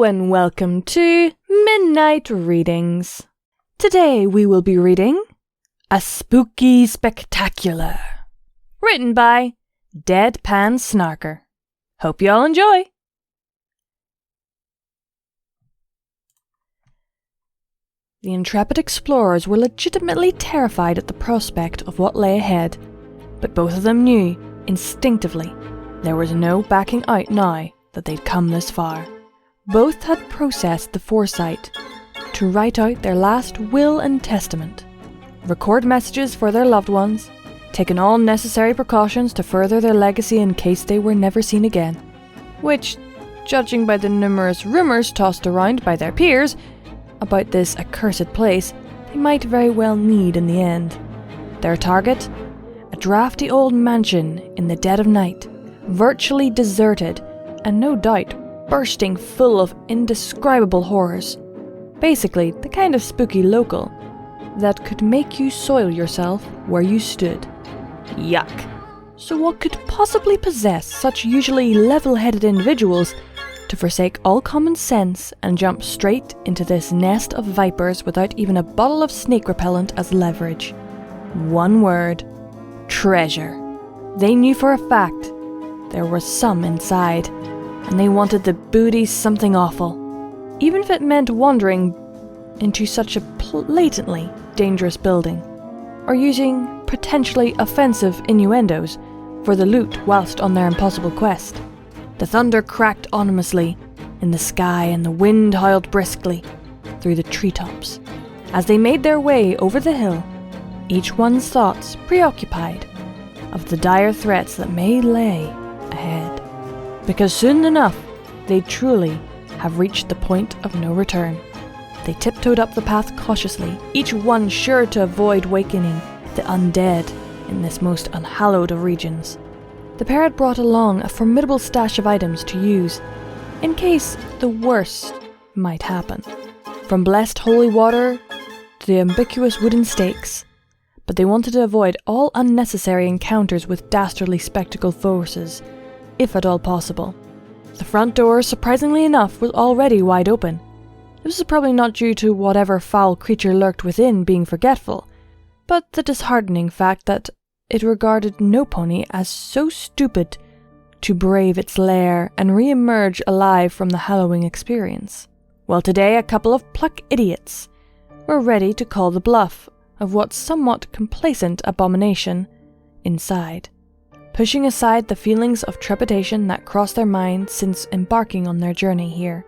and welcome to Midnight Readings. Today we will be reading A Spooky Spectacular, written by Deadpan Snarker. Hope you all enjoy! The intrepid explorers were legitimately terrified at the prospect of what lay ahead, but both of them knew, instinctively, there was no backing out now that they'd come this far. Both had processed the foresight to write out their last will and testament, record messages for their loved ones, taken all necessary precautions to further their legacy in case they were never seen again, which, judging by the numerous rumours tossed around by their peers about this accursed place, they might very well need in the end. Their target? A drafty old mansion in the dead of night, virtually deserted, and no doubt bursting full of indescribable horrors. Basically, the kind of spooky local that could make you soil yourself where you stood. Yuck. So what could possibly possess such usually level-headed individuals to forsake all common sense and jump straight into this nest of vipers without even a bottle of snake repellent as leverage? One word: treasure. They knew for a fact there was some inside, and they wanted the booty something awful, even if it meant wandering into such a blatantly dangerous building, or using potentially offensive innuendos for the loot whilst on their impossible quest. The thunder cracked ominously in the sky and the wind howled briskly through the treetops. As they made their way over the hill, each one's thoughts preoccupied of the dire threats that may lay ahead. Because soon enough, they'd truly have reached the point of no return. They tiptoed up the path cautiously, each one sure to avoid wakening the undead in this most unhallowed of regions. The pair had brought along a formidable stash of items to use, in case the worst might happen. From blessed holy water to the ubiquitous wooden stakes. But they wanted to avoid all unnecessary encounters with dastardly spectacled forces, if at all possible. The front door, surprisingly enough, was already wide open. This was probably not due to whatever foul creature lurked within being forgetful, but the disheartening fact that it regarded no pony as so stupid to brave its lair and re-emerge alive from the hallowing experience. Well, today a couple of pluck idiots were ready to call the bluff of what somewhat complacent abomination inside. Pushing aside the feelings of trepidation that crossed their minds since embarking on their journey here,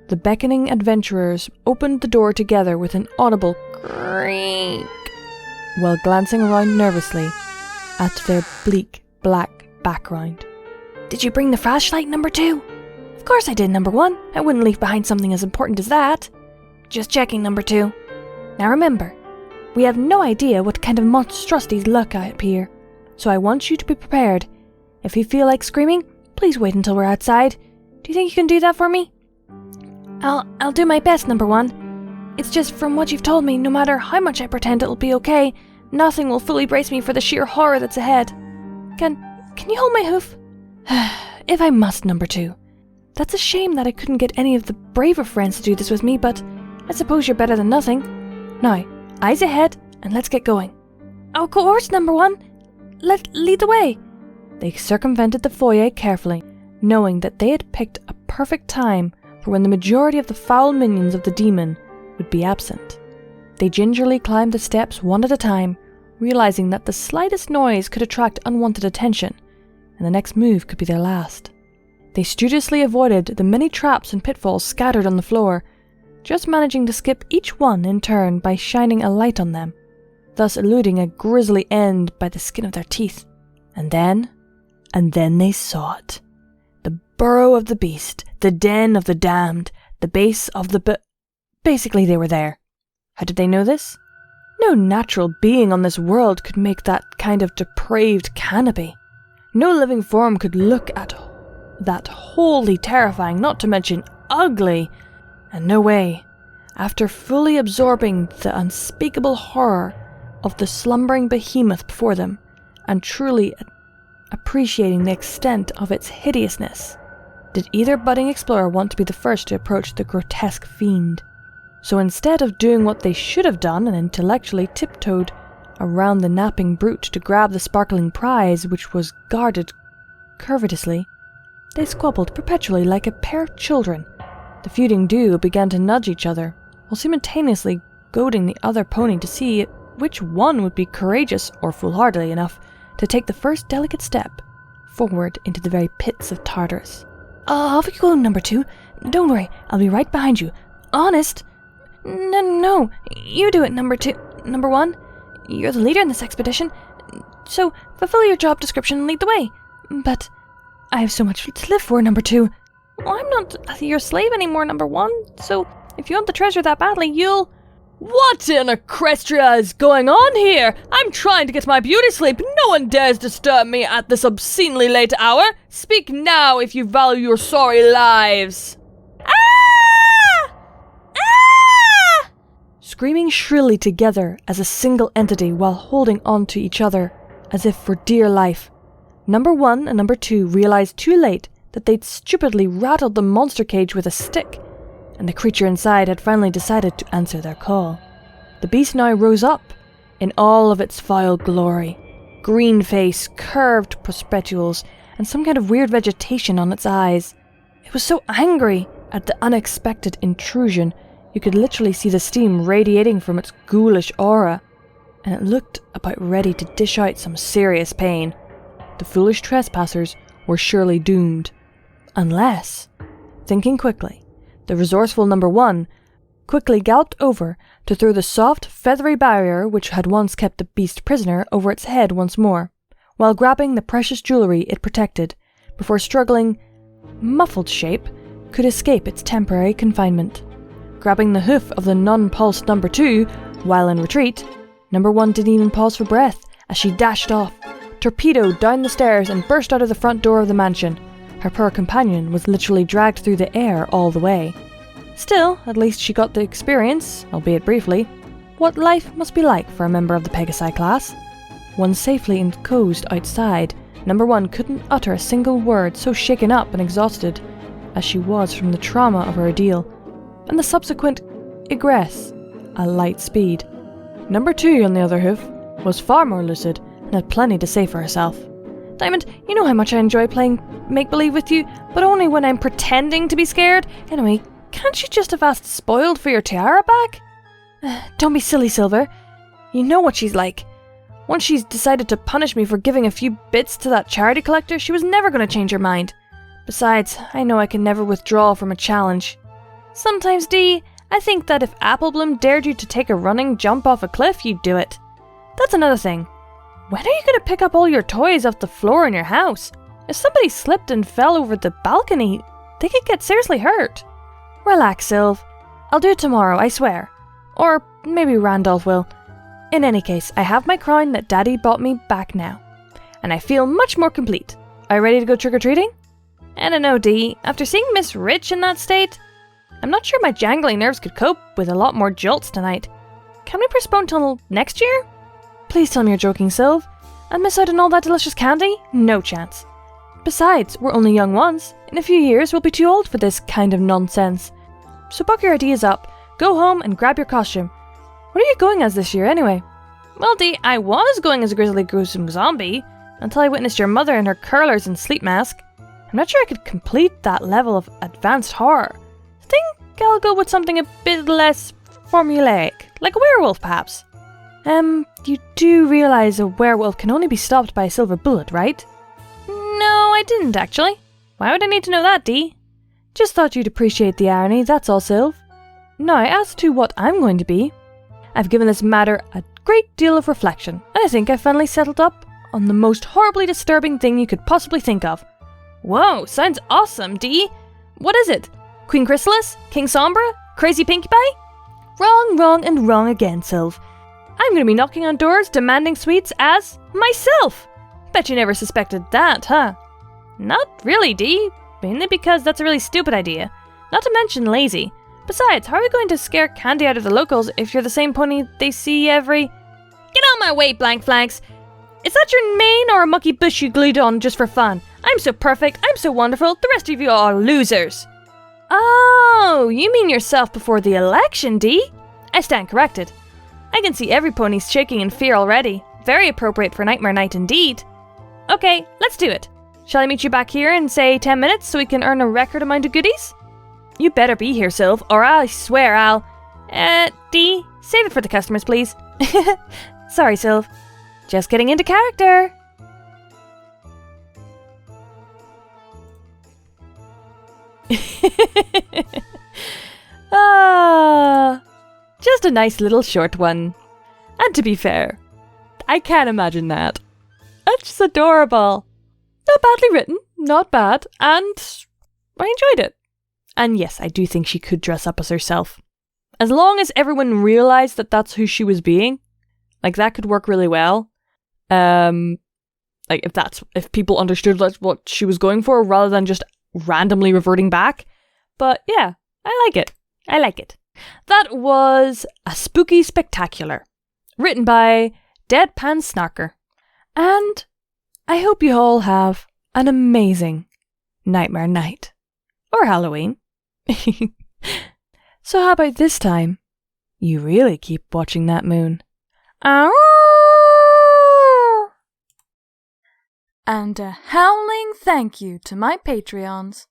the beckoning adventurers opened the door together with an audible creak, while glancing around nervously at their bleak black background. "Did you bring the flashlight, number 2? "Of course I did, number 1. I wouldn't leave behind something as important as that." "Just checking, number 2. Now remember, we have no idea what kind of monstrosities lurk up here, so I want you to be prepared. If you feel like screaming, please wait until we're outside. Do you think you can do that for me?" I'll do my best, number 1. It's just from what you've told me, no matter how much I pretend it'll be okay, nothing will fully brace me for the sheer horror that's ahead. Can you hold my hoof?" "If I must, number 2. That's a shame that I couldn't get any of the braver friends to do this with me, but I suppose you're better than nothing. Now, eyes ahead, and let's get going." "Of course, number 1. Lead the way." They circumvented the foyer carefully, knowing that they had picked a perfect time for when the majority of the foul minions of the demon would be absent. They gingerly climbed the steps one at a time, realizing that the slightest noise could attract unwanted attention, and the next move could be their last. They studiously avoided the many traps and pitfalls scattered on the floor, just managing to skip each one in turn by shining a light on them, thus eluding a grisly end by the skin of their teeth. And then they saw it. The burrow of the beast, the den of the damned, the base of the basically they were there. How did they know this? No natural being on this world could make that kind of depraved canopy. No living form could look at that wholly terrifying, not to mention ugly, and no way, after fully absorbing the unspeakable horror of the slumbering behemoth before them, and truly appreciating the extent of its hideousness, did either budding explorer want to be the first to approach the grotesque fiend. So instead of doing what they should have done and intellectually tiptoed around the napping brute to grab the sparkling prize which was guarded courteously, they squabbled perpetually like a pair of children. The feuding duo began to nudge each other, while simultaneously goading the other pony to see which one would be courageous or foolhardy enough to take the first delicate step forward into the very pits of Tartarus. Off you go, number 2. Don't worry, I'll be right behind you. Honest. No, you do it, number 2. Number 1, you're the leader in this expedition, so fulfill your job description and lead the way. But I have so much to live for, number 2. Well, I'm not your slave anymore, number 1, so if you want the treasure that badly, you'll... What in Equestria is going on here? I'm trying to get my beauty sleep. No one dares disturb me at this obscenely late hour. Speak now if you value your sorry lives. Ah! Ah! Screaming shrilly together as a single entity while holding on to each other as if for dear life. Number 1 and number 2 realized too late that they'd stupidly rattled the monster cage with a stick, and the creature inside had finally decided to answer their call. The beast now rose up in all of its vile glory. Green face, curved prospectules, and some kind of weird vegetation on its eyes. It was so angry at the unexpected intrusion, you could literally see the steam radiating from its ghoulish aura, and it looked about ready to dish out some serious pain. The foolish trespassers were surely doomed. Unless, thinking quickly, the resourceful number 1 quickly galloped over to throw the soft, feathery barrier which had once kept the beast prisoner over its head once more, while grabbing the precious jewellery it protected, before struggling, muffled shape could escape its temporary confinement. Grabbing the hoof of the non-pulsed number 2, while in retreat, number 1 didn't even pause for breath as she dashed off, torpedoed down the stairs and burst out of the front door of the mansion. Her poor companion was literally dragged through the air all the way. Still, at least she got to experience, albeit briefly, what life must be like for a member of the Pegasi class. Once safely enclosed outside, number 1 couldn't utter a single word, so shaken up and exhausted as she was from the trauma of her ordeal, and the subsequent egress at light speed. Number 2, on the other hoof, was far more lucid and had plenty to say for herself. Diamond, you know how much I enjoy playing make-believe with you, but only when I'm pretending to be scared. Anyway, can't you just have asked Spoiled for your tiara back? Don't be silly, Silver. You know what she's like. Once she's decided to punish me for giving a few bits to that charity collector, she was never going to change her mind. Besides, I know I can never withdraw from a challenge. Sometimes, Dee, I think that if Applebloom dared you to take a running jump off a cliff, you'd do it. That's another thing. When are you going to pick up all your toys off the floor in your house? If somebody slipped and fell over the balcony, they could get seriously hurt. Relax, Sylv. I'll do it tomorrow, I swear. Or maybe Randolph will. In any case, I have my crown that Daddy bought me back now, and I feel much more complete. Are you ready to go trick-or-treating? I don't know, Dee. After seeing Miss Rich in that state, I'm not sure my jangly nerves could cope with a lot more jolts tonight. Can we postpone till next year? Please tell me you're joking, Sylv. And miss out on all that delicious candy? No chance. Besides, we're only young ones. In a few years, we'll be too old for this kind of nonsense. So buck your ideas up, go home and grab your costume. What are you going as this year, anyway? Well, Dee, I was going as a grizzly gruesome zombie, until I witnessed your mother in her curlers and sleep mask. I'm not sure I could complete that level of advanced horror. I think I'll go with something a bit less formulaic, like a werewolf, perhaps. You do realize a werewolf can only be stopped by a silver bullet, right? No, I didn't actually. Why would I need to know that, Dee? Just thought you'd appreciate the irony, that's all, Sylv. Now, as to what I'm going to be, I've given this matter a great deal of reflection, and I think I've finally settled up on the most horribly disturbing thing you could possibly think of. Whoa, sounds awesome, Dee. What is it? Queen Chrysalis? King Sombra? Crazy Pinkie Pie? Wrong, and wrong again, Sylv. I'm going to be knocking on doors demanding sweets as myself. Bet you never suspected that, huh? Not really, Dee. Mainly because that's a really stupid idea. Not to mention lazy. Besides, how are we going to scare candy out of the locals if you're the same pony they see every... Get on my way, blank flanks! Is that your mane or a mucky bush you glued on just for fun? I'm so perfect, I'm so wonderful, the rest of you are losers. Oh, you mean yourself before the election, Dee? I stand corrected. I can see every pony's shaking in fear already. Very appropriate for Nightmare Night indeed. Okay, let's do it. Shall I meet you back here in, say, 10 minutes so we can earn a record amount of goodies? You better be here, Sylv, or I swear I'll... Dee, save it for the customers, please. Sorry, Sylv. Just getting into character. Just a nice little short one. And to be fair, I can't imagine that. That's just adorable. Not badly written, not bad, and I enjoyed it. And yes, I do think she could dress up as herself. As long as everyone realised that that's who she was being, like that could work really well. Like if people understood what she was going for rather than just randomly reverting back. But yeah, I like it. I like it. That was A Spooky Spectacular, written by Deadpan Snarker. And I hope you all have an amazing Nightmare Night. Or Halloween. So how about this time? You really keep watching that moon. And a howling thank you to my Patreons.